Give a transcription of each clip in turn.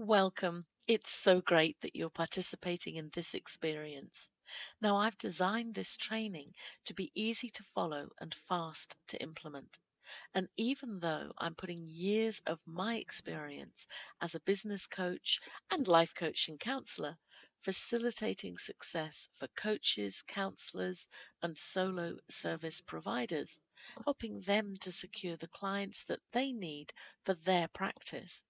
Welcome. It's so great that you're participating in this experience. Now, I've designed this training to be easy to follow and fast to implement. And even though I'm putting years of my experience as a business coach and life coach and counselor, facilitating success for coaches, counselors, and solo service providers, helping them to secure the clients that they need for their practice,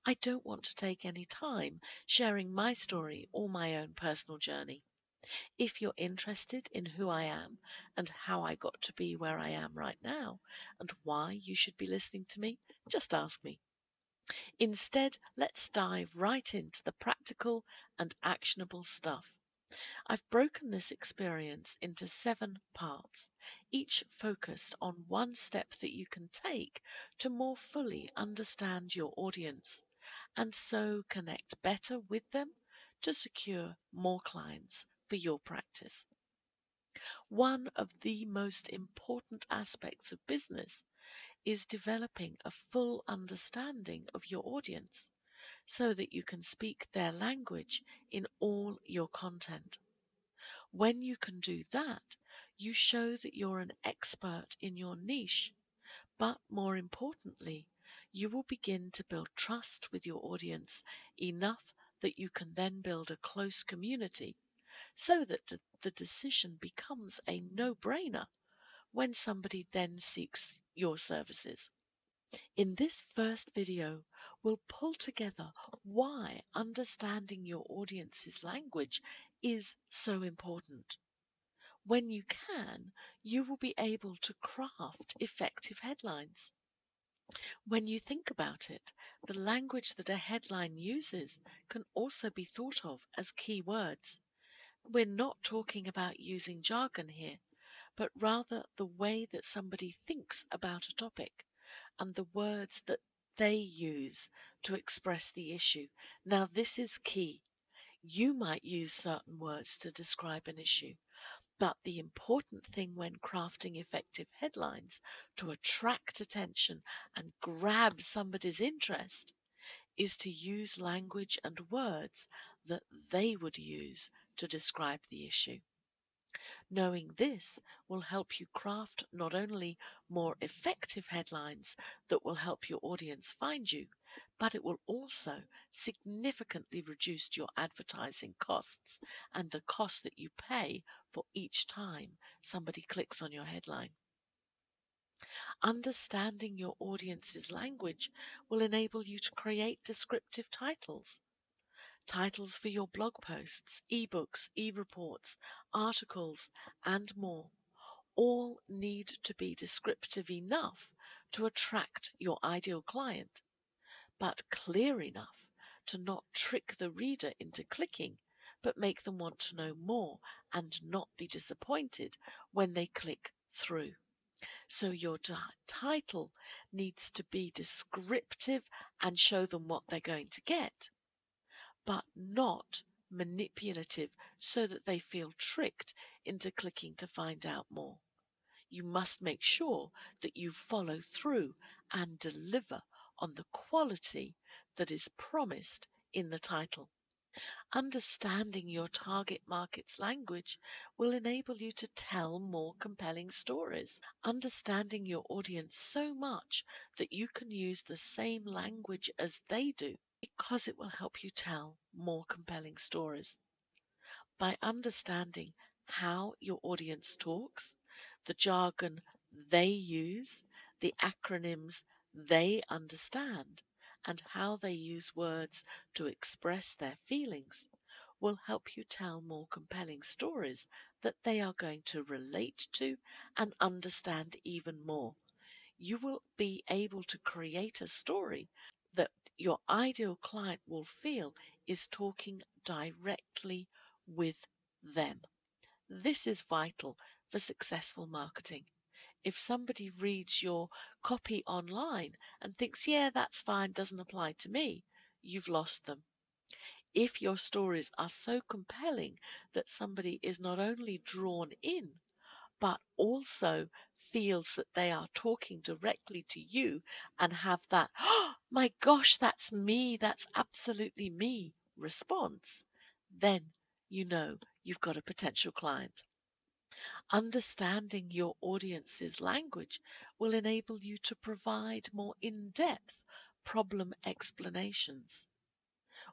I don't want to take any time sharing my story or my own personal journey. If you're interested in who I am and how I got to be where I am right now and why you should be listening to me, just ask me. Instead, let's dive right into the practical and actionable stuff. I've broken this experience into 7 parts, each focused on one step that you can take to more fully understand your audience and so connect better with them to secure more clients for your practice. One of the most important aspects of business is developing a full understanding of your audience so that you can speak their language in all your content. When you can do that, you show that you're an expert in your niche, but more importantly, you will begin to build trust with your audience enough that you can then build a close community so that the decision becomes a no-brainer when somebody then seeks your services. In this first video, we'll pull together why understanding your audience's language is so important. When you can, you will be able to craft effective headlines. When you think about it, the language that a headline uses can also be thought of as keywords. We're not talking about using jargon here, but rather the way that somebody thinks about a topic and the words that they use to express the issue. Now, this is key. You might use certain words to describe an issue, but the important thing when crafting effective headlines to attract attention and grab somebody's interest is to use language and words that they would use to describe the issue. Knowing this will help you craft not only more effective headlines that will help your audience find you, but it will also significantly reduce your advertising costs and the cost that you pay for each time somebody clicks on your headline. Understanding your audience's language will enable you to create descriptive titles. Titles for your blog posts, ebooks, e-reports, articles, and more all need to be descriptive enough to attract your ideal client, but clear enough to not trick the reader into clicking, but make them want to know more and not be disappointed when they click through. So your title needs to be descriptive and show them what they're going to get, but not manipulative so that they feel tricked into clicking to find out more. You must make sure that you follow through and deliver on the quality that is promised in the title. Understanding your target market's language will enable you to tell more compelling stories. Understanding your audience so much that you can use the same language as they do because it will help you tell more compelling stories. By understanding how your audience talks, the jargon they use, the acronyms they understand, and how they use words to express their feelings will help you tell more compelling stories that they are going to relate to and understand even more. You will be able to create a story that your ideal client will feel is talking directly with them. This is vital for successful marketing. If somebody reads your copy online and thinks, yeah, that's fine, doesn't apply to me, you've lost them. If your stories are so compelling that somebody is not only drawn in, but also feels that they are talking directly to you and have that, oh, "My gosh, that's me, that's absolutely me" response, then you know you've got a potential client. Understanding your audience's language will enable you to provide more in-depth problem explanations.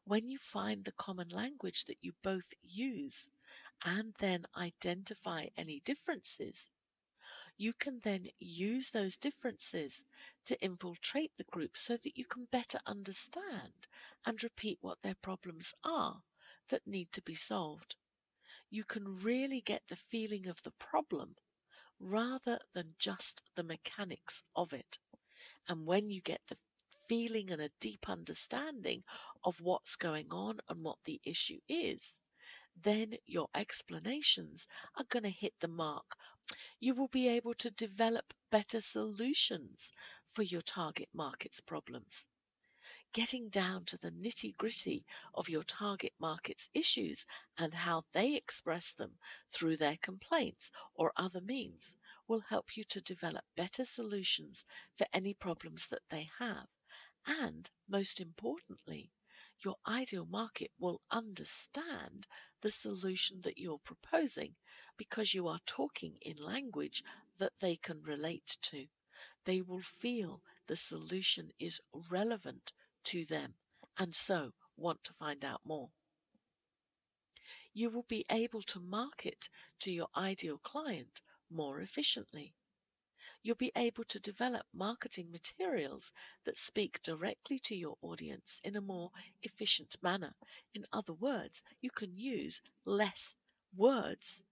When you find the common language that you both use and then identify any differences, you can then use those differences to infiltrate the group so that you can better understand and repeat what their problems are that need to be solved. You can really get the feeling of the problem rather than just the mechanics of it. And when you get the feeling and a deep understanding of what's going on and what the issue is, then your explanations are going to hit the mark. You will be able to develop better solutions for your target market's problems. Getting down to the nitty-gritty of your target market's issues and how they express them through their complaints or other means will help you to develop better solutions for any problems that they have. And most importantly, your ideal market will understand the solution that you're proposing because you are talking in language that they can relate to. They will feel the solution is relevant to them and so want to find out more. You will be able to market to your ideal client more efficiently. You'll be able to develop marketing materials that speak directly to your audience in a more efficient manner. In other words, you can use less words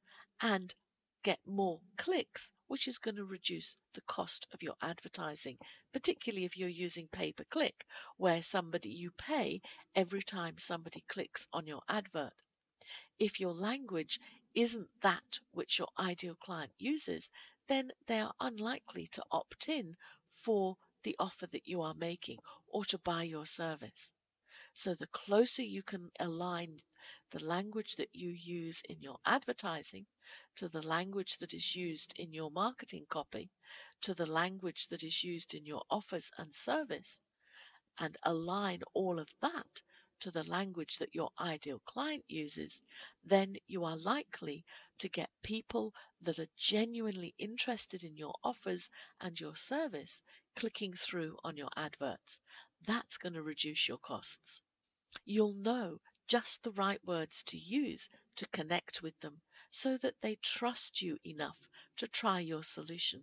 and get more clicks, which is going to reduce the cost of your advertising, particularly if you're using pay-per-click, where you pay every time somebody clicks on your advert. If your language isn't that which your ideal client uses, then they are unlikely to opt in for the offer that you are making or to buy your service. So the closer you can align the language that you use in your advertising to the language that is used in your marketing copy, to the language that is used in your offers and service, and align all of that to the language that your ideal client uses, then you are likely to get people that are genuinely interested in your offers and your service clicking through on your adverts. That's going to reduce your costs. You'll know just the right words to use to connect with them so that they trust you enough to try your solution.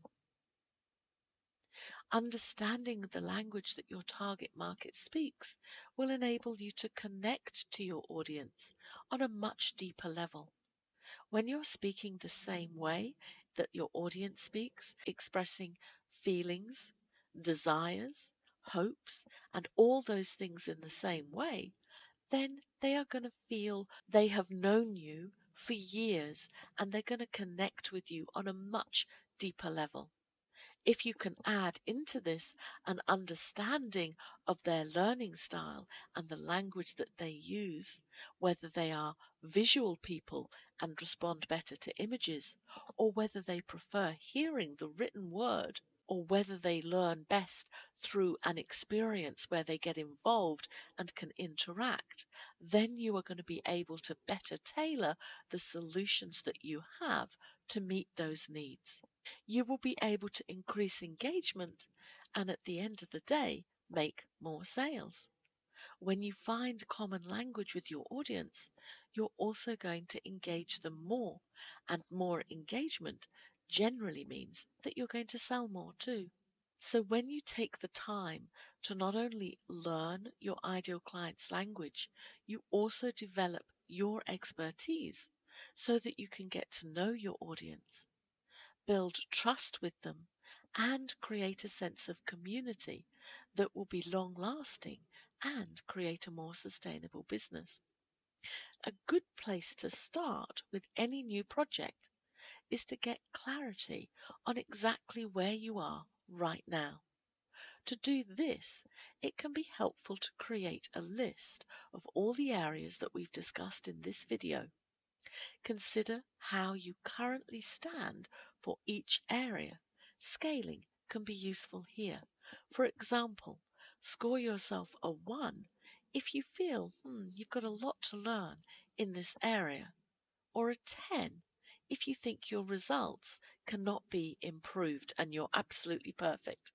Understanding the language that your target market speaks will enable you to connect to your audience on a much deeper level. When you're speaking the same way that your audience speaks, expressing feelings, desires, hopes, and all those things in the same way, then they are going to feel they have known you for years and they're going to connect with you on a much deeper level. If you can add into this an understanding of their learning style and the language that they use, whether they are visual people and respond better to images, or whether they prefer hearing the written word, or whether they learn best through an experience where they get involved and can interact, then you are going to be able to better tailor the solutions that you have to meet those needs. You will be able to increase engagement and at the end of the day, make more sales. When you find common language with your audience, you're also going to engage them more, and more engagement generally means that you're going to sell more too. So when you take the time to not only learn your ideal client's language, you also develop your expertise so that you can get to know your audience, build trust with them, and create a sense of community that will be long lasting and create a more sustainable business. A good place to start with any new project is to get clarity on exactly where you are right now. To do this, it can be helpful to create a list of all the areas that we've discussed in this video. Consider how you currently stand for each area. Scaling can be useful here. For example, Score yourself a 1 if you feel you've got a lot to learn in this area, or a 10 if you think your results cannot be improved and you're absolutely perfect.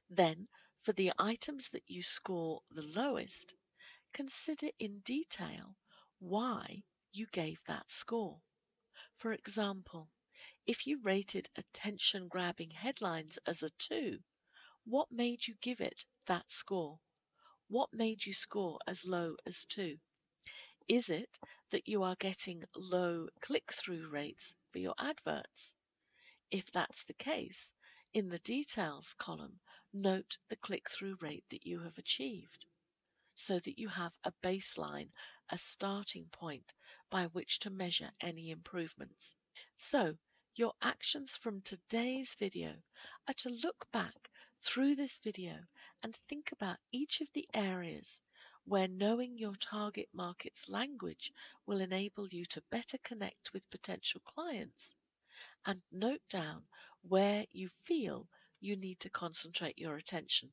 Then, for the items that you score the lowest, consider in detail why you gave that score. For example, if you rated attention-grabbing headlines as a 2, what made you give it that score? What made you score as low as 2? Is it that you are getting low click-through rates for your adverts? If that's the case, in the details column, note the click-through rate that you have achieved so that you have a baseline, a starting point by which to measure any improvements. So, your actions from today's video are to look back through this video and think about each of the areas where knowing your target market's language will enable you to better connect with potential clients, and note down where you feel you need to concentrate your attention.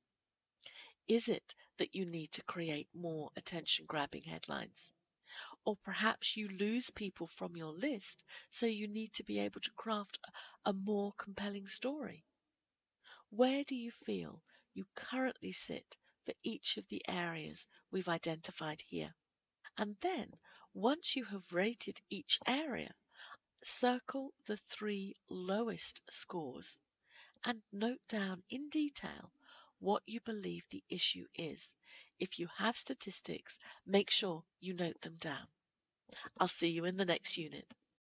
Is it that you need to create more attention-grabbing headlines? Or perhaps you lose people from your list, so you need to be able to craft a more compelling story. Where do you feel you currently sit for each of the areas we've identified here? And then, once you have rated each area, circle the 3 lowest scores and note down in detail what you believe the issue is. If you have statistics, make sure you note them down. I'll see you in the next unit.